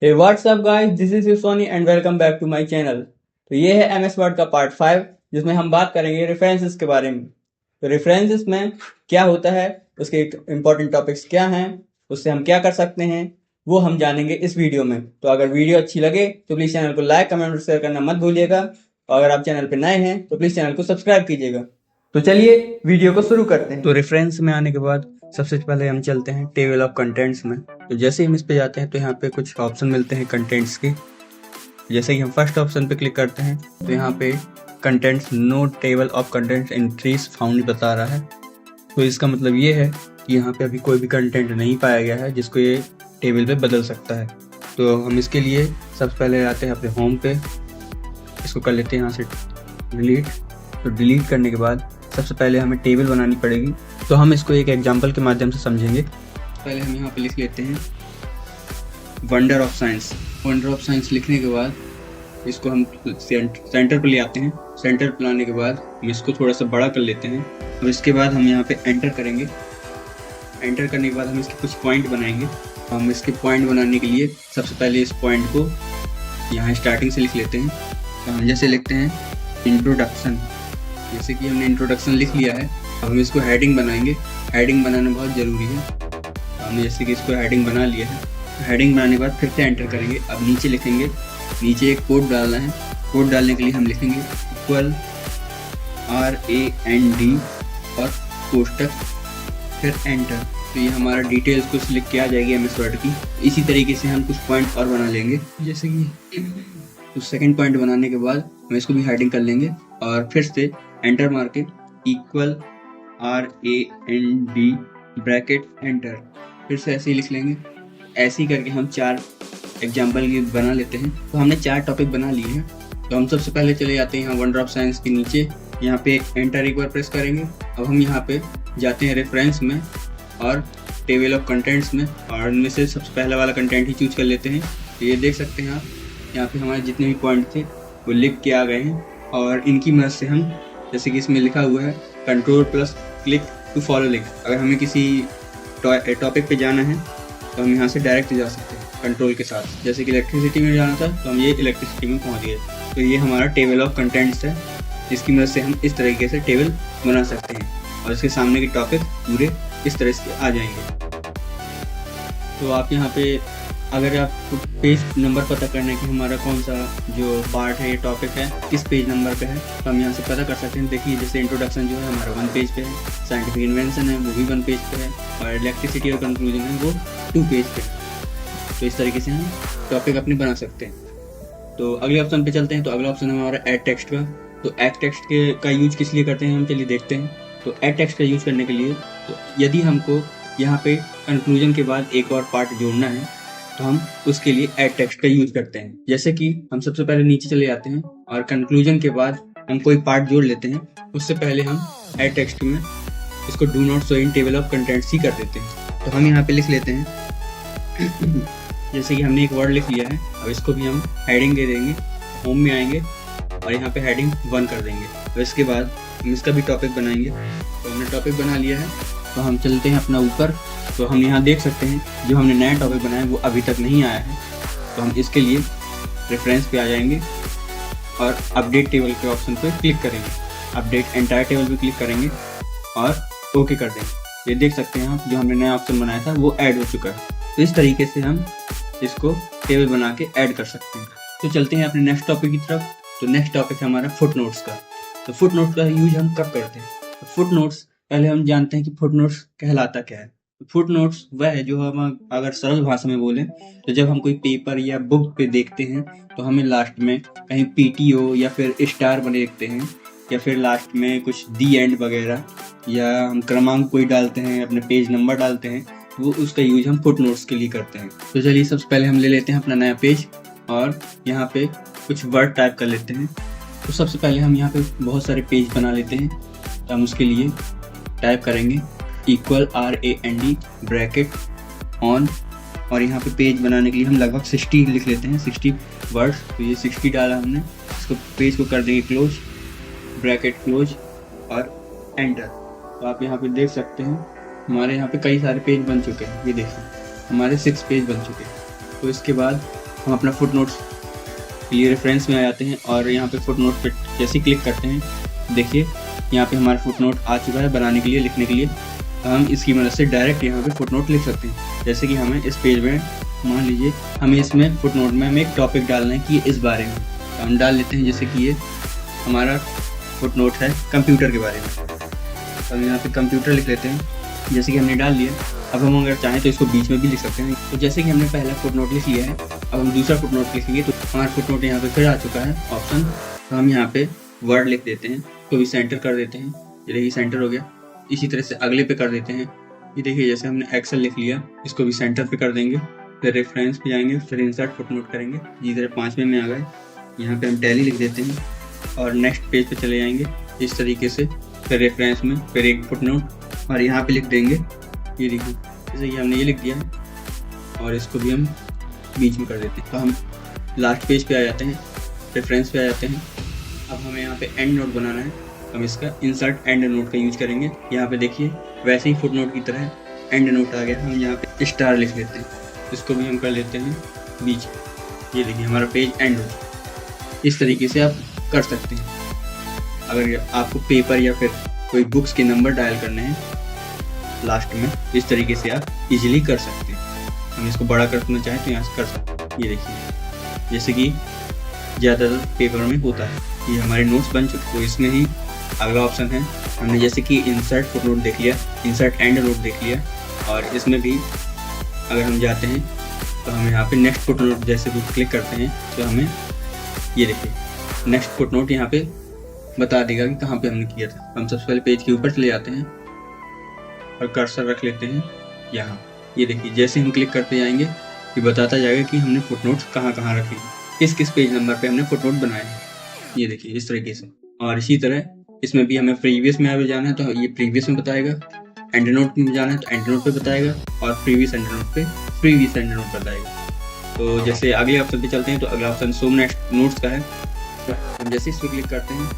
Hey what's up guys, this is Soni and welcome back to my channel. तो ये है MS word का part 5 जिसमें हम बात करेंगे रेफरेंसेस के बारे में। तो रेफरेंसेस में क्या होता है, उसके इंपॉर्टेंट टॉपिक्स क्या हैं, उससे हम क्या कर सकते हैं, वो हम जानेंगे इस वीडियो में। तो अगर वीडियो अच्छी लगे तो प्लीज़ चैनल को लाइक कमेंट और शेयर करना मत भूलिएगा, और अगर आप चैनल पर नए हैं तो प्लीज़ चैनल को सब्सक्राइब कीजिएगा। तो चलिए वीडियो को शुरू करते हैं। तो रेफरेंस में आने के बाद सबसे पहले हम चलते हैं टेबल ऑफ कंटेंट्स में। तो जैसे ही हम इस पे जाते हैं तो यहाँ पे कुछ ऑप्शन मिलते हैं कंटेंट्स के। जैसे कि हम फर्स्ट ऑप्शन पे क्लिक करते हैं तो यहाँ पे contents no table of contents entries found बता रहा है। तो इसका मतलब ये है कि यहाँ पे अभी कोई भी कंटेंट नहीं पाया गया है जिसको ये टेबल पे बदल सकता है। तो हम इसके लिए सबसे पहले आते हैं अपने होम पे, इसको कर लेते हैं यहाँ से डिलीट। तो डिलीट करने के बाद सबसे पहले हमें टेबल बनानी पड़ेगी। तो हम इसको एक एग्जांपल के माध्यम से समझेंगे। पहले हम यहाँ पे लिख लेते हैं wonder of science. Wonder of science लिखने के बाद इसको हम सेंटर पर ले आते हैं। सेंटर पर लाने के बाद हम इसको थोड़ा सा बड़ा कर लेते हैं। अब इसके बाद हम यहाँ पे एंटर करेंगे। एंटर करने के बाद हम इसके कुछ पॉइंट बनाएंगे। हम इसके पॉइंट बनाने के लिए सबसे पहले इस पॉइंट को यहाँ स्टार्टिंग से लिख लेते हैं। तो हम जैसे लिखते हैं इंट्रोडक्शन। जैसे कि हमने इंट्रोडक्शन लिख लिया है, अब हम इसको हेडिंग बनाएंगे। हेडिंग बनाना बहुत ज़रूरी है। हमने जैसे कि इसको हेडिंग बना लिया है। हेडिंग बनाने के बाद फिर से एंटर करेंगे। अब नीचे लिखेंगे, नीचे एक कोड डालना है। कोड डालने के लिए हम लिखेंगे इक्वल RAND और कोष्टक, फिर एंटर। तो ये हमारा डिटेल्स कुछ लिख के आ जाएगी एमएस वर्ड की। इसी तरीके से हम कुछ पॉइंट और बना लेंगे। जैसे कि तो सेकेंड पॉइंट बनाने के बाद हम इसको भी हेडिंग कर लेंगे और फिर से एंटर मार के इक्वल RAND ब्रैकेट एंटर, फिर से ऐसे ही लिख लेंगे। ऐसे ही करके हम 4 एग्जाम्पल की बना लेते हैं। तो हमने 4 टॉपिक बना लिए हैं। तो हम सबसे पहले चले जाते हैं यहाँ वंडर ऑफ साइंस के नीचे, यहाँ पे एंटर एक बार प्रेस करेंगे। अब हम यहाँ पे जाते हैं रेफरेंस में और टेबल ऑफ कंटेंट्स में, और इनमें से सबसे पहला वाला कंटेंट ही चूज कर लेते हैं। तो ये देख सकते हैं आप, यहाँ पे हमारे जितने भी पॉइंट थे वो लिख के आ गए हैं, और इनकी मदद से हम, जैसे कि इसमें लिखा हुआ है control plus click to follow link. अगर हमें किसी टॉपिक पे जाना है तो हम यहाँ से डायरेक्ट जा सकते हैं कंट्रोल के साथ। जैसे कि इलेक्ट्रिसिटी में जाना था तो हम ये इलेक्ट्रिसिटी में पहुँच गए। तो ये हमारा टेबल ऑफ कंटेंट्स है, जिसकी मदद से हम इस तरीके से टेबल बना सकते हैं, और इसके सामने के टॉपिक पूरे इस तरह से आ जाएंगे। तो आप यहाँ पे अगर आपको पेज नंबर पता करना है कि हमारा कौन सा जो पार्ट है, ये टॉपिक है, किस पेज नंबर पे है, तो हम यहाँ से पता कर सकते हैं। देखिए जैसे इंट्रोडक्शन जो है हमारा 1 पेज पे है, साइंटिफिक इन्वेंशन है वो भी 1 पेज पे है, और इलेक्ट्रिसिटी और कंक्लूजन है वो 2 पेज पे है। तो इस तरीके से हम टॉपिक अपने बना सकते हैं। तो अगले ऑप्शन पे चलते हैं। तो अगला ऑप्शन है हमारा ऐड टेक्स्ट का। तो ऐड टेक्स्ट का यूज किस लिए करते हैं हम चलिए देखते हैं। तो ऐड टेक्स्ट का यूज करने के लिए, तो यदि हमको यहाँ पे कंक्लूजन के बाद एक और पार्ट जोड़ना है तो हम उसके लिए ऐड टेक्स्ट का यूज करते हैं। जैसे कि हम सबसे पहले नीचे चले जाते हैं और कंक्लूजन के बाद हम कोई पार्ट जोड़ लेते हैं। उससे पहले हम ऐड टेक्स्ट में इसको do not show in table of contents ही कर देते हैं। तो हम यहाँ पे लिख लेते हैं जैसे कि हमने एक वर्ड लिख लिया है, अब इसको भी हम हेडिंग दे देंगे। होम में आएंगे और यहाँ पे हेडिंग 1 कर देंगे। और इसके बाद हम इसका भी टॉपिक बनाएंगे। तो हमने टॉपिक बना लिया है, तो हम चलते हैं अपना ऊपर। तो हम यहाँ देख सकते हैं जो हमने नया टॉपिक बनाया है वो अभी तक नहीं आया है। तो हम इसके लिए रेफरेंस पे आ जाएंगे और अपडेट टेबल के ऑप्शन पे क्लिक करेंगे। अपडेट एंटायर टेबल पे क्लिक करेंगे और ओके कर देंगे। ये देख सकते हैं आप, जो हमने नया ऑप्शन बनाया था वो ऐड हो चुका है। तो इस तरीके से हम इसको टेबल बना के ऐड कर सकते हैं। तो चलते हैं अपने नेक्स्ट टॉपिक की तरफ। तो नेक्स्ट टॉपिक है हमारा फुट नोट्स का। तो फुट नोट्स का यूज हम कब करते हैं? तो फुट नोट्स, पहले हम जानते हैं कि फुट नोट्स कहलाता क्या है। फुट नोट्स वह है जो हम अगर सरल भाषा में बोलें तो जब हम कोई पेपर या बुक पे देखते हैं तो हमें लास्ट में कहीं PTO या फिर स्टार बने देखते हैं, या फिर लास्ट में कुछ दी एंड वगैरह, या हम क्रमांक कोई डालते हैं, अपने पेज नंबर डालते हैं, तो वो उसका यूज हम फुट नोट्स के लिए करते हैं। तो चलिए सबसे पहले हम ले लेते हैं अपना नया पेज और यहाँ पे कुछ वर्ड टाइप कर लेते हैं। तो सबसे पहले हम यहाँ पे बहुत सारे पेज बना लेते हैं। तो हम उसके लिए टाइप करेंगे इक्वल RAND ब्रैकेट ऑन, और यहाँ पे पेज बनाने के लिए हम लगभग 60 लिख लेते हैं, 60 वर्ड्स। तो ये 60 डाला हमने। इसको पेज को कर देंगे क्लोज, ब्रैकेट क्लोज और एंटर। तो आप यहाँ पे देख सकते हैं हमारे यहाँ पे कई सारे पेज बन चुके हैं। ये देखिए हमारे 6 पेज बन चुके हैं। तो इसके बाद हम अपना फुट नोट्स के लिए रेफरेंस में आ जाते हैं और यहाँ पे फुट नोट पे जैसे क्लिक करते हैं, देखिए यहाँ पे हमारा फुट नोट आ चुका है बनाने के लिए, लिखने के लिए। हम इसकी मदद से डायरेक्ट यहाँ पे फुट नोट लिख सकते हैं। जैसे कि हमें इस पेज में मान लीजिए हमें इसमें फुट नोट में हमें एक टॉपिक डालना है कि ये इस बारे में, तो हम डाल लेते हैं जैसे कि ये हमारा फुट नोट है कंप्यूटर के बारे में, तो हम यहाँ पे कंप्यूटर लिख लेते हैं। जैसे कि हमने डाल लिया, अब हम अगर चाहें तो इसको बीच में भी लिख सकते हैं। तो जैसे कि हमने पहला फुट नोट लिख लिया है, अब हम दूसरा फुट नोट लिखेंगे तो हमारा फुट नोट यहाँ पे फिर आ चुका है ऑप्शन। तो हम यहाँ पे वर्ड लिख देते हैं, तो भी सेंटर कर देते हैं, ये देखिए सेंटर हो गया। इसी तरह से अगले पे कर देते हैं, ये देखिए जैसे हमने एक्सेल लिख लिया, इसको भी सेंटर पे कर देंगे, फिर रेफरेंस पे जाएंगे, फिर इंसर्ट फुट नोट करेंगे। इसी तरह 5वें में आ गए, यहाँ पे हम टैली लिख देते हैं और नेक्स्ट पेज पे चले जाएंगे इस तरीके से, फिर रेफरेंस में फिर एक फुट नोट और यहाँ पे लिख देंगे, ये देखिए जैसे कि हमने ये लिख दिया है और इसको भी हम बीच में कर देते हैं। तो हम लास्ट पेज पे आ जाते हैं, रेफरेंस पे आ जाते हैं। अब हमें यहाँ पे एंड नोट बनाना है, हम इसका इंसर्ट एंड नोट का यूज करेंगे। यहाँ पे देखिए वैसे ही फुट नोट की तरह एंड नोट आ गया, हम यहाँ पे स्टार लिख लेते हैं, इसको भी हम कर लेते हैं बीच। ये देखिए हमारा पेज एंड हो। इस तरीके से आप कर सकते हैं। अगर आपको पेपर या फिर कोई बुक्स के नंबर डायल करने हैं लास्ट में, इस तरीके से आप इजीली कर सकते हैं। हम इसको बड़ा करना चाहें तो यहाँ से कर सकते हैं। ये देखिए जैसे कि ज़्यादातर पेपर में होता है। ये हमारे नोट्स बन चुके, तो इसमें ही अगला ऑप्शन है। हमने जैसे कि इंसर्ट फुट नोट देख लिया, इंसर्ट एंड नोट देख लिया, और इसमें भी अगर हम जाते हैं तो हम यहाँ पे नेक्स्ट फुट नोट जैसे भी क्लिक करते हैं तो हमें ये देखिए नेक्स्ट फुट नोट यहाँ पे बता देगा कि कहाँ पे हमने किया था। हम सबसे पहले पेज के ऊपर चले जाते हैं और कर्सर रख लेते हैं यहाँ। ये देखिए जैसे हम क्लिक करते जाएंगे ये बताता जाएगा कि हमने फुट नोट्स कहाँ कहाँ रखे हैं, किस किस पेज नंबर पे हमने फुट नोट बनाए हैं। ये देखिए इस तरीके से। और इसी तरह इसमें भी हमें प्रीवियस में अगर जाना है तो ये प्रीवियस में बताएगा, एंड नोट में जाना है तो एंड नोट पे बताएगा, और प्रीवियस एंड नोट पे प्रीवियस एंड नोट बताएगा। तो जैसे अगले ऑप्शन पे चलते हैं तो अगला ऑप्शन शो नेक्स्ट नोट्स का है। हम जैसे इस पर क्लिक करते हैं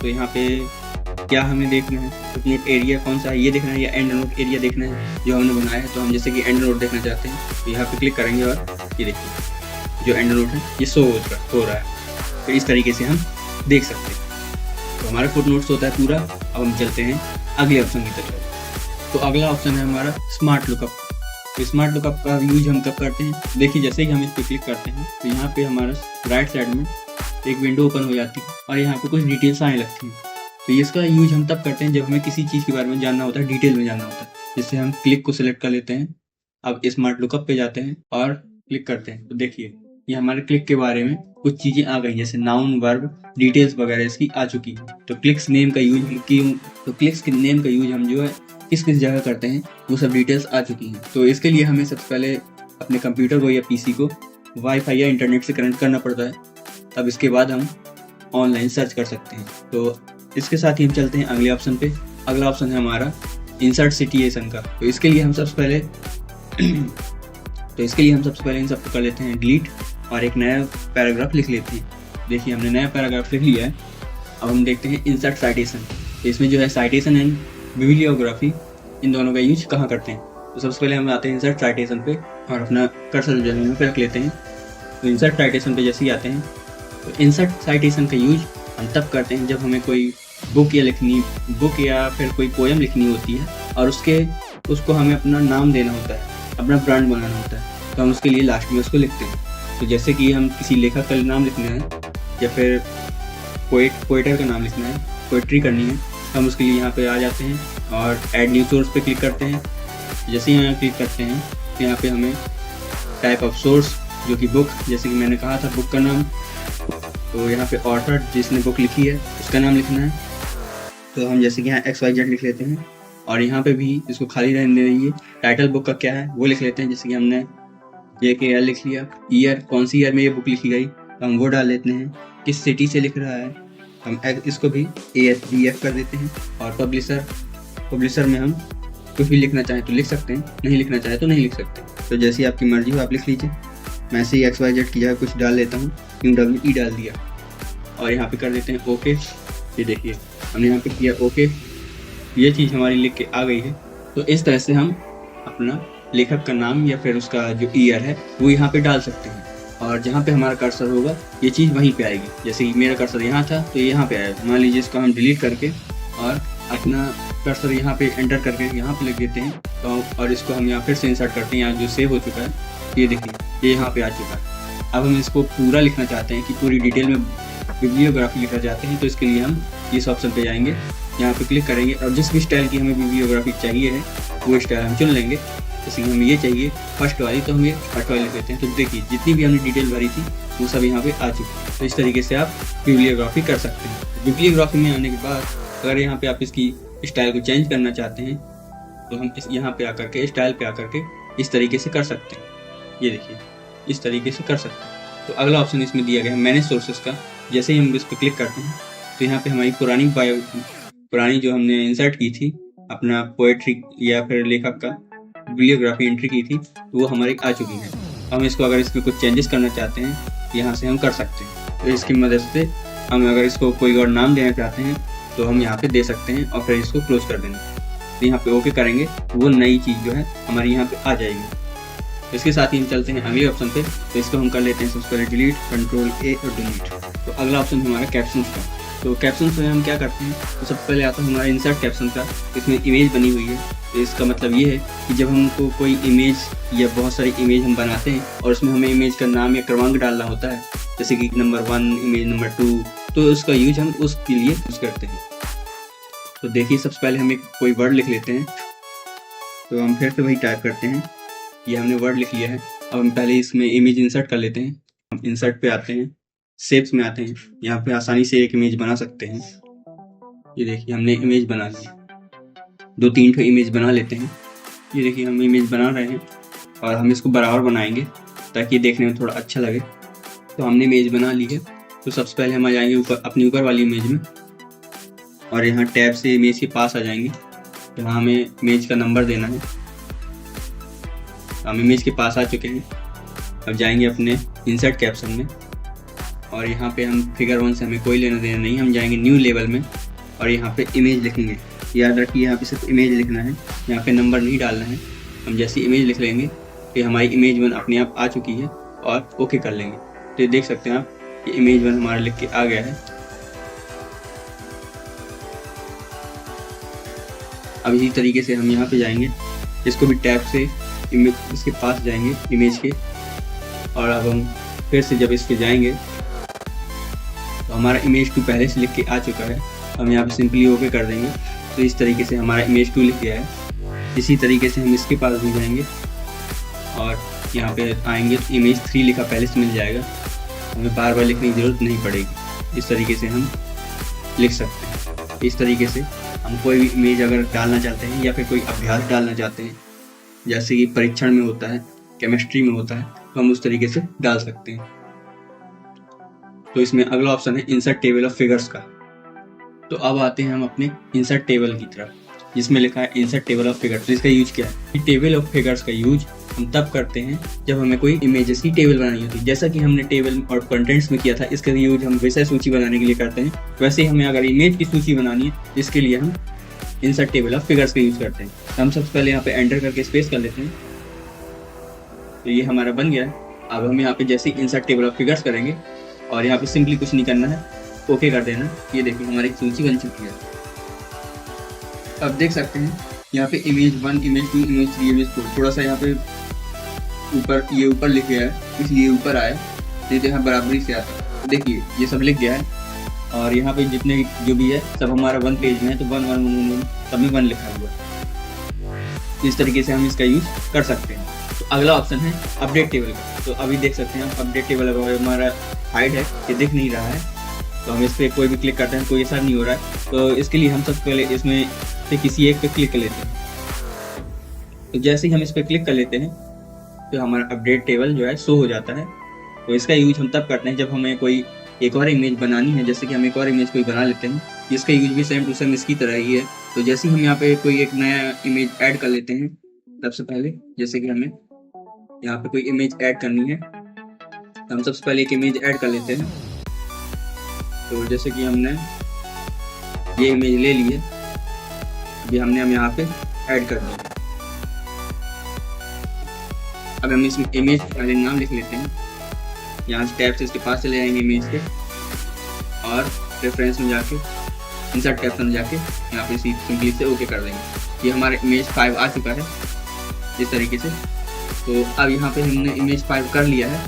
तो यहाँ पे क्या हमें देखना है, फुट नोट एरिया कौन सा है ये देखना है, या एंड नोट एरिया देखना है जो हमने बनाया है। तो हम जैसे कि एंड नोट देखना चाहते हैं तो यहाँ पे क्लिक करेंगे और ये देखिए जो एंड नोट है ये शो हो रहा है। तो इस तरीके से हम देख सकते हैं। तो हमारा फुट नोट्स होता है पूरा। अब हम चलते हैं अगले ऑप्शन की तरफ। तो अगला ऑप्शन है हमारा स्मार्ट लुकअप। तो स्मार्ट लुकअप का यूज हम कब करते हैं, देखिए जैसे ही हम इस पर क्लिक करते हैं तो यहाँ पे हमारा राइट साइड में एक विंडो ओपन हो जाती है और यहाँ पे कुछ डिटेल्स आने लगती हैं। तो इसका यूज हम तब करते हैं जब हमें किसी चीज़ के बारे में जानना होता है, डिटेल में जानना होता है। जिससे हम क्लिक को सिलेक्ट कर लेते हैं। अब स्मार्ट लुकअप पे जाते हैं और क्लिक करते हैं तो देखिए ये हमारे क्लिक के बारे में कुछ चीज़ें आ गई, जैसे नाउन, वर्ब, डिटेल्स वगैरह इसकी आ चुकी है। तो क्लिक्स नेम का यूज क्लिक्स के नेम का यूज हम जो है किस किस जगह करते हैं वो सब डिटेल्स आ चुकी हैं। तो इसके लिए हमें सबसे पहले अपने कंप्यूटर को या पीसी को वाईफाई या इंटरनेट से कनेक्ट करना पड़ता है, तब इसके बाद हम ऑनलाइन सर्च कर सकते हैं। तो इसके साथ ही हम चलते हैं अगले ऑप्शन पे। अगला ऑप्शन है हमारा इंसर्ट सिचुएशन का। तो इसके लिए हम सबसे पहले इन सबको कर लेते हैं डिलीट और एक नया पैराग्राफ लिख लेते हैं। देखिए हमने नया पैराग्राफ लिख लिया है। अब हम देखते हैं इंसर्ट साइटेशन। तो इसमें जो है साइटेशन एंड बिब्लियोग्राफी इन दोनों का यूज कहाँ करते हैं। तो सबसे पहले हम आते हैं इंसर्ट साइटेशन पे और अपना कर्सर जो है पे रख लेते हैं। तो इंसर्ट साइटेशन पे जैसे ही आते हैं तो इंसर्ट साइटेशन का यूज हम तब करते हैं जब हमें कोई बुक या फिर कोई पोएम लिखनी होती है और उसको हमें अपना नाम देना होता है, अपना ब्रांड बनाना होता है। तो हम उसके लिए लास्ट में उसको लिखते हैं। तो जैसे कि हम किसी लेखक का नाम लिखना है या फिर पोएटर का नाम लिखना है, पोइट्री करनी है, हम उसके लिए यहाँ पे आ जाते हैं और ऐड न्यू सोर्स पे क्लिक करते हैं। जैसे ही यहाँ क्लिक करते हैं तो यहाँ पे हमें टाइप ऑफ सोर्स जो कि बुक, जैसे कि मैंने कहा था बुक का नाम, तो यहाँ पे ऑथर जिसने बुक लिखी है उसका नाम लिखना है। तो हम जैसे कि यहाँ XYZ लिख लेते हैं और यहाँ पे भी इसको खाली रहने देंगे। टाइटल बुक का क्या है वो लिख लेते हैं, जैसे कि हमने JKL लिख लिया। ईयर कौन सी ईयर में ये बुक लिखी गई तो हम वो डाल लेते हैं। किस सिटी से लिख रहा है हम इसको भी ASBF कर देते हैं। और पब्लिशर में हम कुछ भी लिखना चाहें तो लिख सकते हैं, नहीं लिखना चाहे तो नहीं लिख सकते। तो जैसी आपकी मर्जी हो आप लिख लीजिए। मैं से XYZ की जगह कुछ डाल लेता हूँ, UWE डाल दिया और यहाँ पे कर देते हैं ओके। ये देखिए हमने यहाँ पे किया ओके, ये चीज़ हमारी लिख के आ गई है। तो इस तरह से हम अपना लेखक का नाम या फिर उसका जो ईयर है वो यहाँ पे डाल सकते हैं, और जहाँ पे हमारा कर्सर होगा ये चीज़ वहीं पे आएगी। जैसे कि मेरा कर्सर यहाँ था तो यहाँ पे आएगा। मान लीजिए इसको हम डिलीट करके और अपना कर्सर यहाँ पे एंटर करके यहाँ पे लिख देते हैं, तो और इसको हम यहाँ फिर से इंसर्ट करते हैं। यहाँ जो सेव हो चुका है ये देखिए, ये यहाँ पे आ चुका है। अब हम इसको पूरा लिखना चाहते हैं कि पूरी डिटेल में बिब्लियोग्राफी लिखना चाहते हैं, तो इसके लिए हम इस ऑप्शन पे जाएंगे, यहाँ पे क्लिक करेंगे और जिस भी स्टाइल की हमें बिब्लियोग्राफी चाहिए है वो स्टाइल हम चुन लेंगे। जैसे कि हमें ये चाहिए फर्स्ट वाली, तो हम ये फर्स्ट वाली लिख देते हैं। तो देखिए जितनी भी हमने डिटेल भरी थी वो सब यहाँ पे आ चुकी है। तो इस तरीके से आप बिब्लियोग्राफी कर सकते हैं। बिब्लियोग्राफी में आने के बाद अगर यहाँ पे आप इसकी स्टाइल को चेंज करना चाहते हैं तो हम इस यहाँ पे आकर के स्टाइल पे आकर के इस तरीके से कर सकते हैं। ये देखिए इस तरीके से कर सकते हैं। तो अगला ऑप्शन इसमें दिया गया है मैनेज सोर्सेस का। जैसे ही हम इस पर क्लिक करते हैं तो यहाँ पे हमारी पुरानी जो हमने इंसर्ट की थी अपना पोएट्री या फिर लेखक का बिब्लियोग्राफी एंट्री की थी तो वो हमारी आ चुकी है। हम इसको अगर इसमें कुछ चेंजेस करना चाहते हैं यहाँ से हम कर सकते हैं। तो इसकी मदद से हम अगर इसको कोई और नाम देना चाहते हैं तो हम यहाँ पे दे सकते हैं और फिर इसको क्लोज कर देना। तो यहाँ पे ओके करेंगे वो नई चीज़ जो है हमारी यहाँ पे आ जाएगी। इसके साथ ही हम चलते हैं अगले ऑप्शन पे। तो इसको हम कर लेते हैं सबसे पहले डिलीट, Ctrl+A और डिलीट। तो अगला ऑप्शन हमारा कैप्शंस का। तो कैप्शंस में हम क्या करते हैं, तो सबसे पहले आता है हमारा इंसर्ट कैप्शन का। इसमें इमेज बनी हुई है, तो इसका मतलब ये है कि जब हमको कोई इमेज या बहुत सारी इमेज हम बनाते हैं और उसमें हमें इमेज का नाम या क्रमांक डालना होता है, जैसे कि नंबर 1 इमेज नंबर 2, तो उसका यूज हम उसके लिए यूज करते हैं। तो देखिए सबसे पहले हम एक कोई वर्ड लिख लेते हैं। तो हम फिर से वही टाइप करते हैं, ये हमने वर्ड लिख लिया है। अब हम पहले इसमें इमेज इंसर्ट कर लेते हैं। हम इंसर्ट पे आते हैं, शेप्स में आते हैं, यहाँ पे आसानी से एक इमेज बना सकते हैं। ये देखिए हमने इमेज बना ली, 2-3 ठो इमेज बना लेते हैं। ये देखिए हम इमेज बना रहे हैं और हम इसको बराबर बनाएंगे ताकि देखने में थोड़ा अच्छा लगे। तो हमने इमेज बना ली है। तो सबसे पहले हम आ जाएंगे ऊपर अपनी ऊपर वाली इमेज में और यहाँ टैब से इमेज के पास आ जाएंगे। यहाँ हमें इमेज का नंबर देना है। हम इमेज के पास आ चुके हैं। अब जाएंगे अपने इंसर्ट कैप्शन में और यहाँ पे हम फिगर 1 से हमें कोई लेना देना नहीं। हम जाएंगे न्यू लेवल में और यहाँ पे इमेज लिखेंगे। याद रखिए यहाँ पे सिर्फ इमेज लिखना है, यहाँ पे नंबर नहीं डालना है। हम जैसे इमेज लिख लेंगे तो हमारी इमेज 1 अपने आप आ चुकी है और ओके कर लेंगे। तो ये देख सकते हैं आप कि इमेज 1 हमारा लिख के आ गया है। अब इसी तरीके से हम यहाँ पे जाएंगे, इसको भी टैब से इमेज इसके पास जाएंगे इमेज के, और अब हम फिर से जब इस पे जाएंगे तो हमारा इमेज 2 पहले से लिख के आ चुका है। हम यहाँ पे सिंपली ओके कर देंगे। तो इस तरीके से हमारा इमेज 2 लिख गया है। इसी तरीके से हम इसके पास भी जाएंगे और यहाँ पे आएंगे तो इमेज 3 लिखा पहले से मिल जाएगा, हमें बार बार लिखने की ज़रूरत नहीं पड़ेगी। इस तरीके से हम लिख सकते हैं। इस तरीके से हम कोई भी इमेज अगर डालना चाहते हैं या फिर कोई अभ्यास डालना चाहते हैं, जैसे कि परीक्षण में होता है, केमिस्ट्री में होता है, तो हम उस तरीके से डाल सकते हैं। तो इसमें अगला ऑप्शन है इंसर्ट टेबल ऑफ फिगर्स का। तो अब आते हैं हम अपने इंसर्ट टेबल की तरफ, जिसमें लिखा है इंसर्ट टेबल ऑफ फिगर्स। तो इसका यूज क्या है? टेबल ऑफ फिगर्स का यूज हम तब करते हैं जब हमें कोई इमेजेस की टेबल बनानी होती है। जैसा कि हमने टेबल और कंटेंट्स में किया था, इसका यूज हम विषय सूची बनाने के लिए करते हैं। वैसे ही हमें अगर इमेज की सूची बनानी है, इसके लिए हम इंसर्ट टेबल ऑफ फिगर्स का यूज करते हैं। हम सबसे पहले यहाँ पे एंटर करके स्पेस कर लेते हैं। तो ये हमारा बन गया है। अब हम यहाँ पे जैसे ही इंसर्ट टेबल ऑफ फिगर्स करेंगे और यहाँ पे सिंपली कुछ नहीं करना है, ओके कर देना। ये देखिए हमारी सूची बन चुकी है। अब देख सकते हैं यहाँ पे इमेज 1, इमेज 2, इमेज 3, इमेज 4 थोड़ा सा यहाँ पे ऊपर लिख गया है, इसलिए ऊपर आया। तो यहाँ बराबरी से आता है। देखिए ये सब लिख गया है और यहाँ पे जितने जो भी है सब हमारा 1 पेज में है। तो 1 1 1 1 सब में 1 लिखा हुआ है। इस तरीके से हम इसका यूज कर सकते हैं। तो अगला ऑप्शन है अपडेट टेबल का। तो अभी देख सकते हैं हम अपडेट टेबल अगर हमारा हाइड है, ये दिख नहीं रहा है, तो हम इस पर कोई भी क्लिक करते हैं, कोई ऐसा नहीं हो रहा है। तो इसके लिए हम सबसे पहले इसमें से किसी एक पे क्लिक कर लेते हैं। तो जैसे ही हम इस पर क्लिक कर लेते हैं तो हमारा अपडेट टेबल जो है शो हो जाता है। तो इसका यूज हम तब करते हैं जब हमें कोई एक और इमेज बनानी है। जैसे कि हम एक और इमेज कोई बना लेते हैं, इसका यूज भी सेम टू सेम इसकी तरह ही है। तो जैसे ही हम यहाँ पे कोई एक नया इमेज ऐड कर लेते हैं, सबसे पहले जैसे कि हमें यहाँ पे कोई इमेज ऐड करनी है, तो हम सबसे पहले एक इमेज ऐड कर लेते हैं। तो जैसे कि हमने ये इमेज ले ली है, अभी हम यहाँ पे ऐड कर दिया। अब हम इसमें इमेज पहले नाम लिख लेते हैं, यहाँ से टैब से इसके पास चले जाएंगे इमेज के और रेफरेंस में जाके इंसर्ट कैप्शन में जाके यहाँ पे सिंपली से ओके कर देंगे। ये हमारा इमेज 5 आ चुका है इस तरीके से। तो अब यहाँ पे हमने इमेज 5 कर लिया है,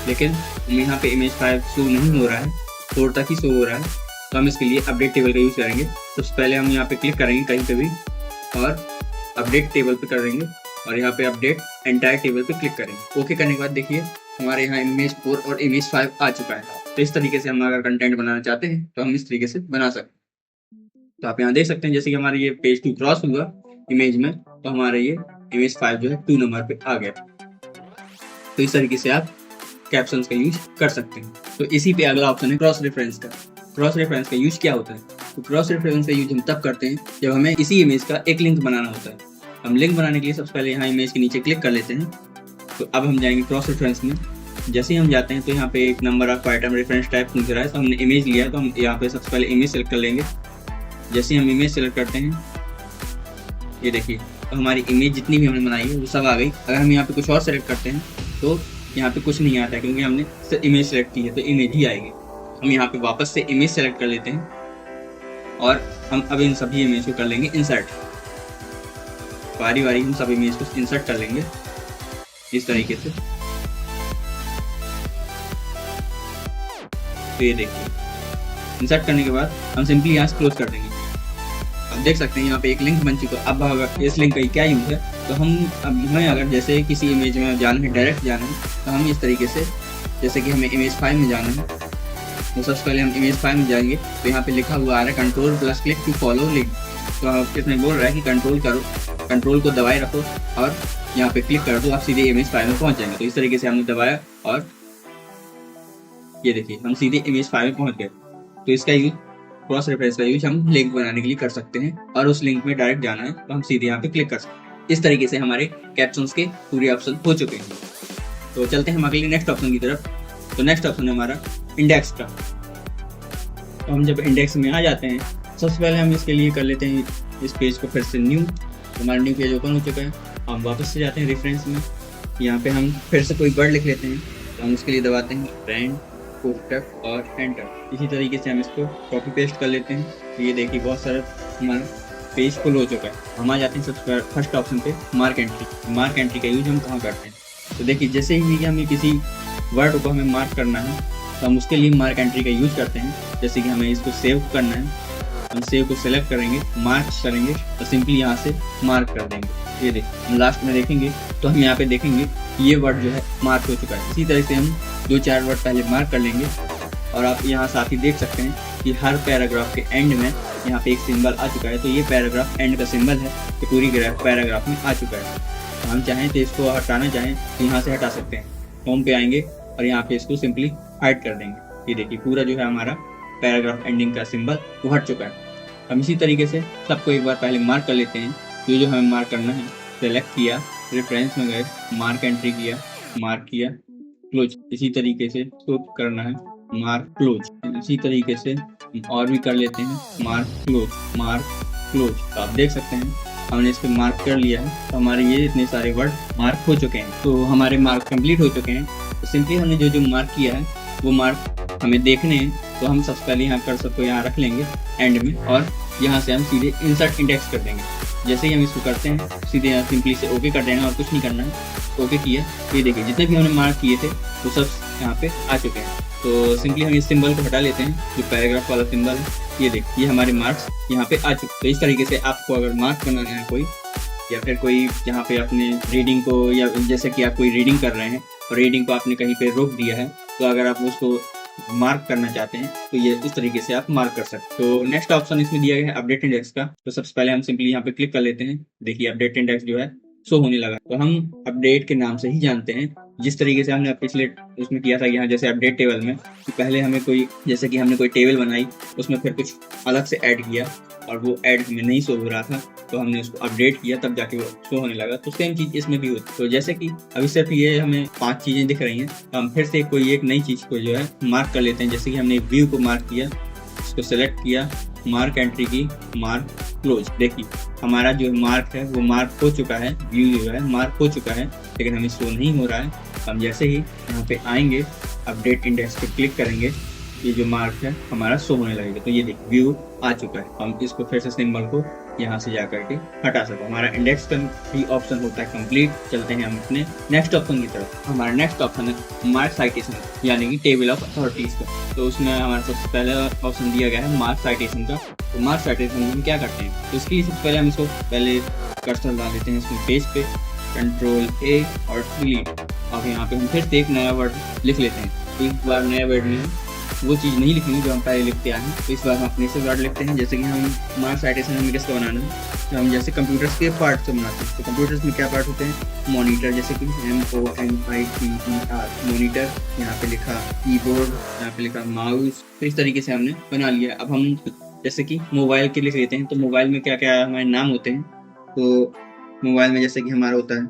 लेकिन यहाँ पे इमेज 5 शो नहीं हो रहा है, 4 तक ही शो हो रहा है। तो हम इसके लिए अपडेट टेबल का यूज़ करेंगे। सबसे पहले हम यहाँ पे क्लिक करेंगे कहीं पे भी और अपडेट टेबल पे कर देंगे और यहाँ पे अपडेट एंटायर टेबल पे क्लिक करेंगे। ओके करने के बाद देखिए हमारे यहाँ इमेज 4 और इमेज 5 आ चुका है। तो इस तरीके से हम अगर कंटेंट बनाना चाहते हैं तो हम इस तरीके से बना सकते हैं। तो आप यहाँ देख सकते हैं जैसे कि हमारे ये पेज 2 क्रॉस हुआ इमेज में, तो हमारे ये इमेज 5 जो है 2 नंबर पे आ गया। तो इस तरीके से आप कैप्शंस का यूज कर सकते हैं। तो इसी पे अगला ऑप्शन है क्रॉस रेफरेंस का। क्रॉस रेफरेंस का यूज क्या होता है? तो क्रॉस रेफरेंस का यूज हम तब करते हैं जब हमें इसी इमेज का एक लिंक बनाना होता है। हम लिंक बनाने के लिए सबसे पहले यहाँ इमेज के नीचे क्लिक कर लेते हैं। तो अब हम जाएंगे क्रॉस रेफरेंस में। जैसे ही हम जाते हैं तो यहाँ पे एक number of item reference type पूछ रहा है, तो हमने इमेज लिया है तो हम यहाँ पे सबसे पहले इमेज सेलेक्ट कर लेंगे। जैसे हम इमेज सेलेक्ट करते हैं, ये देखिए तो हमारी इमेज जितनी भी हमने बनाई है वो सब आ गई। अगर हम यहाँ पे कुछ और सेलेक्ट करते हैं तो यहाँ पे कुछ नहीं आता है, क्योंकि हमने सिर्फ इमेज सेलेक्ट की है तो इमेज ही आएगी। हम यहाँ पे वापस से इमेज सेलेक्ट कर लेते हैं और हम अब इन सभी इमेज को कर लेंगे इंसर्ट। बारी बारी हम सब इमेज को इंसर्ट कर लेंगे इस तरीके से। तो ये देखिए इंसर्ट करने के बाद हम सिंपली यहाँ से क्लोज कर देंगे। अब देख सकते हैं यहाँ पे एक लिंक बन चुका है। अब अगर इस लिंक का क्या यूज़ है, तो हमें अगर जैसे किसी इमेज में जाना है, डायरेक्ट जाना है, तो हम इस तरीके से, जैसे कि हमें इमेज 5 में जाना है, तो सबसे पहले हम इमेज 5 में जाएंगे। तो यहाँ पे लिखा हुआ आ रहा है control plus click to follow link. तो इसमें बोल रहा है कि कंट्रोल करो, कंट्रोल को दबाए रखो और यहाँ पे क्लिक कर दो, आप सीधे इमेज 5 में पहुँच जाएंगे। तो इस तरीके से हमने दबाया और ये देखिए हम सीधे इमेज 5 में पहुँच गए। तो इसका यूज, क्रॉस रेफरेंस का यूज हम लिंक बनाने के लिए कर सकते हैं और उस लिंक में डायरेक्ट जाना है तो हम सीधे यहाँ पे क्लिक कर सकते हैं। इस तरीके से हमारे कैप्शंस के पूरे ऑप्शन हो चुके हैं। तो चलते हैं हम अगले नेक्स्ट ऑप्शन की तरफ। तो नेक्स्ट ऑप्शन है हमारा इंडेक्स का। तो हम जब इंडेक्स में आ जाते हैं, सबसे पहले हम इसके लिए कर लेते हैं इस पेज को फिर से न्यू। हमारा न्यू पेज ओपन हो चुका है। हम वापस से जाते हैं रेफरेंस में, यहाँ पे हम फिर से कोई वर्ड लिख लेते हैं। तो हम उसके लिए दबाते हैं ब्रांड, कोष्टक और एंटर। इसी तरीके से हम इसको कॉपी पेस्ट कर लेते हैं। तो ये देखिए बहुत सारा हमारा पेज फुल हो चुका है। हम आ जाते हैं सबसे फर्स्ट ऑप्शन पे मार्क एंट्री। मार्क एंट्री का यूज हम कहाँ करते हैं? तो देखिए जैसे ही हमें किसी वर्ड को हमें मार्क करना है तो हम उसके लिए मार्क एंट्री का यूज करते हैं। जैसे कि हमें इसको सेव करना है, हम सेव को सेलेक्ट करेंगे, मार्क करेंगे और सिंपली यहाँ से मार्क कर देंगे। ये देखिए हम लास्ट में देखेंगे तो हम यहाँ पे देखेंगे ये वर्ड जो है मार्क हो चुका है। इसी तरह से हम 2-4 वर्ड पहले मार्क कर लेंगे और आप यहाँ साथ ही देख सकते हैं कि हर पैराग्राफ के एंड में यहाँ पे एक सिंबल आ चुका है। तो ये पैराग्राफ एंड का सिंबल है, तो पूरी पैराग्राफ में आ चुका है। तो हम चाहें तो इसको हटाना चाहें तो यहाँ से हटा सकते हैं। होम पे आएंगे और यहाँ पे इसको सिंपली हाइड कर देंगे। ये देखिए पूरा जो है हमारा पैराग्राफ एंडिंग का सिंबल वो हट चुका है। हम इसी तरीके से सबको एक बार पहले मार्क कर लेते हैं। जो हमें मार्क करना है, सेलेक्ट किया, रेफरेंस में गए, मार्क एंट्री किया, मार्क किया, क्लोज। इसी तरीके से इसको करना है मार्क क्लोज। इसी तरीके से और भी कर लेते हैं मार्क क्लोज, मार्क क्लोज। तो आप देख सकते हैं हमने इस पर मार्क कर लिया है। तो हमारे ये इतने सारे वर्ड मार्क हो चुके हैं। तो हमारे मार्क कंप्लीट हो चुके हैं। तो सिंपली हमने जो मार्क किया है वो मार्क हमें देखने हैं, तो हम सबसे पहले यहाँ कर सबको यहाँ रख लेंगे एंड में और यहाँ से हम सीधे इंसर्ट इंडेक्स कर देंगे। जैसे ही हम इसको करते हैं सीधे यहाँ सिंपली से ओके कर देना और कुछ नहीं करना है। ओके किया, ये देखिए जितने भी हमने मार्क किए थे वो सब यहाँ पे आ चुके हैं। तो सिंपली हम इस सिंबल को हटा लेते हैं, जो पैराग्राफ वाला सिंबल है। ये देखिए ये हमारे मार्क्स यहाँ पे आ चुके। तो इस तरीके से आपको अगर मार्क बनाना है कोई, या फिर कोई जहाँ पे अपने रीडिंग को, या जैसे कि आप कोई रीडिंग कर रहे हैं और रीडिंग को आपने कहीं पे रोक दिया है, तो अगर आप उसको मार्क करना चाहते हैं तो ये इस तरीके से आप मार्क कर सकते हैं। तो नेक्स्ट ऑप्शन इसमें दिया गया है अपडेट इंडेक्स का। तो सबसे पहले हम सिंपली यहाँ पे क्लिक कर लेते हैं। देखिए अपडेट इंडेक्स जो है शो होने लगा। तो हम अपडेट के नाम से ही जानते हैं, जिस तरीके से हमने पिछले उसमें किया था यहाँ, जैसे अपडेट टेबल में कि पहले हमें कोई, जैसे कि हमने कोई टेबल बनाई, उसमें फिर कुछ अलग से ऐड किया और वो ऐड हमें नहीं शो हो रहा था, तो हमने उसको अपडेट किया तब जाके वो शो होने लगा। तो सेम चीज़ इसमें भी होती है। तो जैसे कि अभी सिर्फ ये हमें 5 चीज़ें दिख रही हैं, तो हम फिर से कोई एक नई चीज़ को जो है मार्क कर लेते हैं। जैसे कि हमने व्यू को मार्क किया, इसको सेलेक्ट किया, मार्क एंट्री की, मार्क क्लोज। देखिए हमारा जो मार्क है वो मार्क हो चुका है, व्यू जो है मार्क हो चुका है, लेकिन हमें शो नहीं हो रहा है। हम जैसे ही यहाँ पे आएंगे, अपडेट इंडेक्स पे क्लिक करेंगे, ये जो मार्क है हमारा शो होने लगेगा। तो ये देखिए व्यू आ चुका है। हम इसको फिर से सिंबल को यहाँ से जा करके हटा सकते हैं। हमारा इंडेक्स का भी ऑप्शन होता है कंप्लीट। चलते हैं हम अपने नेक्स्ट ऑप्शन की तरफ। हमारा नेक्स्ट ऑप्शन है मार्क साइटेशन, यानी कि टेबल ऑफ अथॉरिटीज का। तो उसमें हमारा सबसे पहले ऑप्शन दिया गया है मार्क साइटेशन का। तो मार्क साइटेशन में हम क्या करते हैं, तो इसके लिए सबसे पहले हम इसको पहले कर्सर ला देते हैं इसमें पेज पे, कंट्रोल ए और डिलीट। अब यहाँ पे हम फिर से एक नया वर्ड लिख लेते हैं। एक बार नया वर्ड में वो चीज़ नहीं लिखेंगे जो हम पहले लिखते आए हैं। तो इस बार हम अपने से वर्ड लिखते हैं। जैसे कि हम मार्क साइटेशन हमें किसका बनाना है, तो हम जैसे कंप्यूटर्स के पार्ट से बनाते हैं। तो कंप्यूटर्स में क्या पार्ट होते हैं, मॉनिटर, जैसे कि MONITER मॉनिटर, यहाँ पे लिखा कीबोर्ड, यहाँ पे लिखा माउस। तो इस तरीके से हमने बना लिया। अब हम जैसे कि मोबाइल के लिख लेते हैं। तो मोबाइल में क्या क्या हमारे नाम होते हैं, तो मोबाइल में जैसे कि हमारा होता है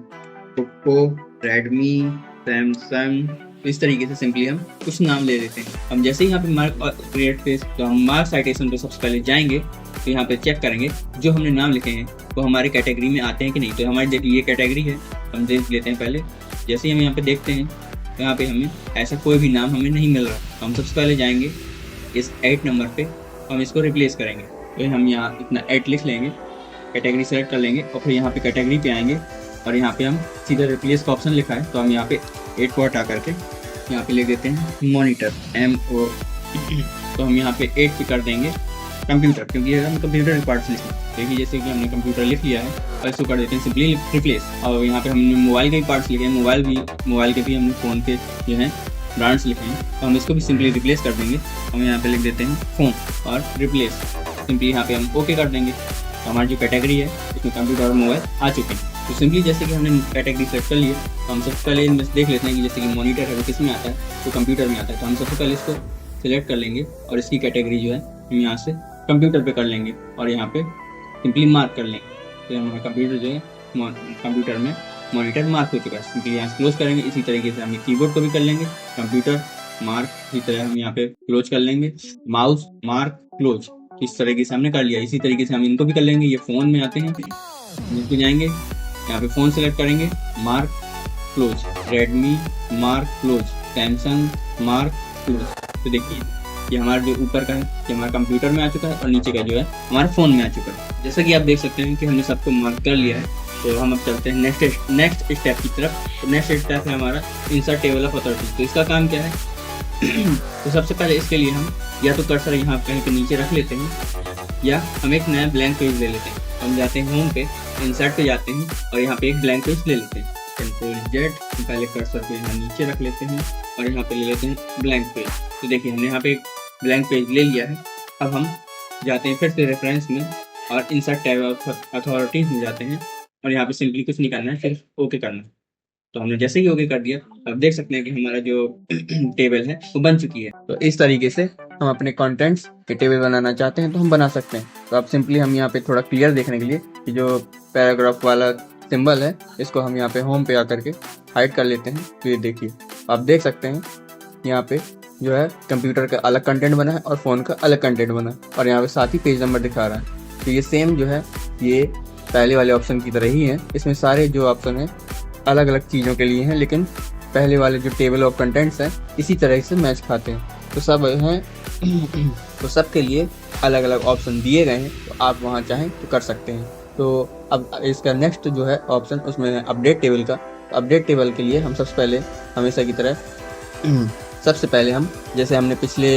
ओप्पो, रेडमी, सैमसंग। तो इस तरीके से सिंपली हम कुछ नाम ले लेते हैं। हम जैसे ही यहाँ पे मार्क क्रिएट पे, तो हम मार्क साइटेशन पे सबसे पहले जाएंगे। तो यहाँ पे चेक करेंगे जो हमने नाम लिखे हैं वो हमारी कैटेगरी में आते हैं कि नहीं। तो हमारी देखिए ये कैटेगरी है, हम देख लेते हैं पहले। जैसे ही हम यहाँ पे देखते हैं तो यहाँ पे हमें ऐसा कोई भी नाम हमें नहीं मिल रहा। हम सबसे पहले जाएंगे इस 8 नंबर पे, हम इसको रिप्लेस करेंगे। तो हम यहाँ इतना 8 लिख लेंगे, कैटेगरी सेलेक्ट कर लेंगे और फिर यहाँ पे कैटेगरी पे आएंगे और यहाँ पे हम सीधा रिप्लेस का ऑप्शन लिखा है। तो हम यहाँ पे 8 को हटा करके यहाँ पे लिख देते हैं मॉनिटर, MO। तो हम यहाँ पे 8 पे कर देंगे कंप्यूटर, क्योंकि हम कंप्यूटर के पार्ट्स लिखें। देखिए जैसे कि हमने कंप्यूटर लिख लिया है और इसको कर देते हैं सिंपली रिप्लेस। और यहाँ पे हमने मोबाइल के भी पार्ट्स लिखे हैं, मोबाइल के भी हमने फ़ोन के जो हैं ब्रांड्स लिखे हैं। तो हम इसको भी सिंपली रिप्लेस कर देंगे। हम यहाँ पे लिख देते हैं फ़ोन और रिप्लेस। सिंपली यहाँ पे हम ओके कर देंगे। तो हमारी जो कैटेगरी है इसमें कंप्यूटर और मोबाइल आ चुके हैं। तो सिंपली जैसे कि हमने कैटेगरी सेलेक्ट कर ली है, तो हम सबसे पहले इनमें देख लेते हैं कि जैसे कि मॉनिटर है वो किस में आता है, तो कंप्यूटर में आता है। तो हम सबसे पहले इसको सिलेक्ट कर लेंगे और इसकी कैटेगरी जो है हम यहाँ से कंप्यूटर पे कर लेंगे और यहाँ पे सिंपली मार्क कर लेंगे। तो हमारा कंप्यूटर जो है कंप्यूटर में मॉनिटर मार्क हो चुका है। सिंपली यहाँ से क्लोज करेंगे। इसी तरीके से हम कीबोर्ड को भी कर लेंगे, कंप्यूटर मार्क, इसी तरह हम यहाँ पे क्लोज कर लेंगे, माउस मार्क क्लोज। इस तरीके से हमने कर लिया। इसी तरीके से हम इनको भी कर लेंगे। ये फ़ोन में आते हैं, इनको जाएंगे, यहाँ पे फ़ोन सेलेक्ट करेंगे, mark close, Redmi mark close, Samsung mark close. तो देखिए ये हमारा जो ऊपर का है ये हमारा कंप्यूटर में आ चुका है और नीचे का जो है हमारे फ़ोन में आ चुका है। जैसा कि आप देख सकते हैं कि हमने सबको मार्क कर लिया है। तो हम अब चलते हैं नेक्स्ट स्टेप की तरफ। तो नेक्स्ट स्टेप है हमारा इंसर्ट टेबल ऑफ अथॉरिटी। तो इसका काम क्या है तो सबसे पहले इसके लिए हम या तो कर्सर यहाँ कहीं पे नीचे रख लेते हैं या हम एक नया ब्लैंक पेज ले लेते हैं। हम जाते हैं होम पे, इंसर्ट पे जाते हैं और यहाँ पे एक ब्लैंक पेज ले लेते हैं। कंट्रोल Z, पहले कर्सर को यहाँ नीचे रख लेते हैं और यहाँ पे ले लेते हैं ब्लैंक पेज। तो देखिए हमने यहाँ पे एक ब्लैंक पेज ले लिया है। अब हम जाते हैं फिर से रेफरेंस में और इंसर्ट टेबल ऑफ अथॉरिटीज में जाते हैं और यहाँ पे सिंपली कुछ नहीं करना है, सिर्फ ओके करना है। तो हमने जैसे ही ओके कर दिया, अब देख सकते हैं कि हमारा जो टेबल है वो बन चुकी है। तो इस तरीके से हम अपने कंटेंट्स के टेबल बनाना चाहते हैं तो हम बना सकते हैं। तो अब सिंपली हम यहाँ पे थोड़ा क्लियर देखने के लिए कि जो पैराग्राफ वाला सिंबल है इसको हम यहाँ पे होम पे आकर के हाइड कर लेते हैं। तो ये देखिए आप देख सकते हैं यहाँ पे जो है कंप्यूटर का अलग कंटेंट बना है और फ़ोन का अलग कंटेंट बना है और यहाँ पे साथ ही पेज नंबर दिखा रहा है। तो ये सेम जो है ये पहले वाले ऑप्शन की तरह ही है। इसमें सारे जो ऑप्शन है अलग अलग चीज़ों के लिए हैं, लेकिन पहले वाले जो टेबल ऑफ कंटेंट्स हैं इसी तरह से मैच खाते हैं। तो सब हैं तो सब के लिए अलग अलग ऑप्शन दिए गए हैं, तो आप वहाँ चाहें तो कर सकते हैं। तो अब इसका नेक्स्ट जो है ऑप्शन उसमें है अपडेट टेबल का। अपडेट टेबल के लिए हम सबसे पहले हमेशा की तरह सबसे पहले हम जैसे हमने पिछले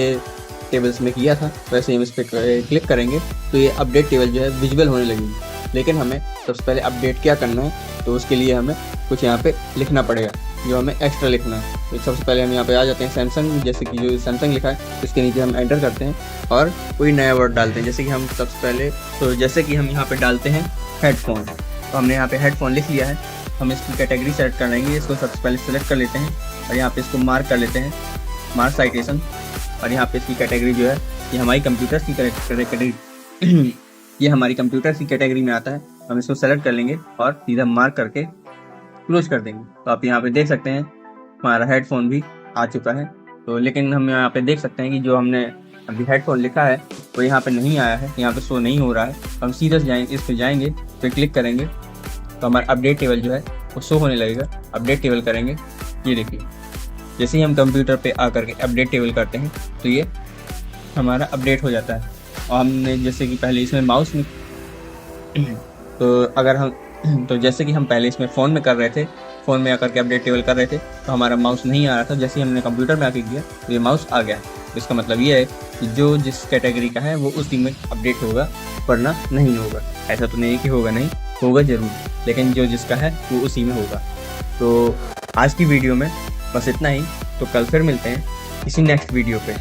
टेबल्स में किया था वैसे हम इस पर क्लिक करेंगे तो ये अपडेट टेबल जो है विजुअल होने लगेगी। लेकिन हमें सबसे पहले अपडेट क्या करना है, तो उसके लिए हमें कुछ यहाँ पे लिखना पड़ेगा जो हमें एक्स्ट्रा लिखना है। तो सबसे पहले हम यहाँ पे आ जाते हैं सैमसंग, जैसे कि जो सैमसंग लिखा है इसके नीचे हम एंटर करते हैं और कोई नया वर्ड डालते हैं। जैसे कि हम सबसे पहले जैसे कि हम यहाँ पे डालते हैं हेडफोन। तो हमने यहाँ पे हेडफोन लिख लिया है। हम इसकी कैटेगरी सेलेक्ट कर लेंगे, इसको सबसे पहले सेलेक्ट कर लेते हैं और यहाँ पे इसको मार्क कर लेते हैं, मार्क साइटेशन। और यहाँ पे इसकी कैटेगरी जो है ये हमारी कंप्यूटर की कैटेगरी ये हमारी कंप्यूटर की कैटेगरी में आता है। हम इसको सेलेक्ट कर लेंगे और सीधा मार्क करके क्लोज कर देंगे। तो आप यहाँ पे देख सकते हैं हमारा हेडफोन भी आ चुका है। तो लेकिन हम यहाँ पे देख सकते हैं कि जो हमने अभी हेडफोन लिखा है वो यहाँ पे नहीं आया है, यहाँ पे शो नहीं हो रहा है। हम सीधा जाएंगे, इस पे जाएंगे, फिर क्लिक करेंगे तो हमारा अपडेट टेबल जो है वो शो होने लगेगा। अपडेट टेबल करेंगे, ये देखिए जैसे ही हम कंप्यूटर पे आकर के अपडेट टेबल करते हैं तो ये हमारा अपडेट हो जाता है। और हमने जैसे कि पहले इसमें माउस में तो अगर हम तो जैसे कि हम पहले इसमें फ़ोन में कर रहे थे, फ़ोन में आकर के अपडेट टेबल कर रहे थे तो हमारा माउस नहीं आ रहा था। जैसे ही हमने कंप्यूटर में आके किया तो ये माउस आ गया। तो इसका मतलब ये है कि जो जिस कैटेगरी का है वो उसी में अपडेट होगा, वरना नहीं होगा। ऐसा तो नहीं कि होगा नहीं, होगा ज़रूर, लेकिन जो जिसका है वो उसी में होगा। तो आज की वीडियो में बस इतना ही। तो कल फिर मिलते हैं किसी नेक्स्ट वीडियो पे।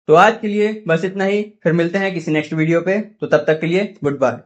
तो आज के लिए बस इतना ही, फिर मिलते हैं किसी नेक्स्ट वीडियो पे। तो तब तक के लिए गुड बाय।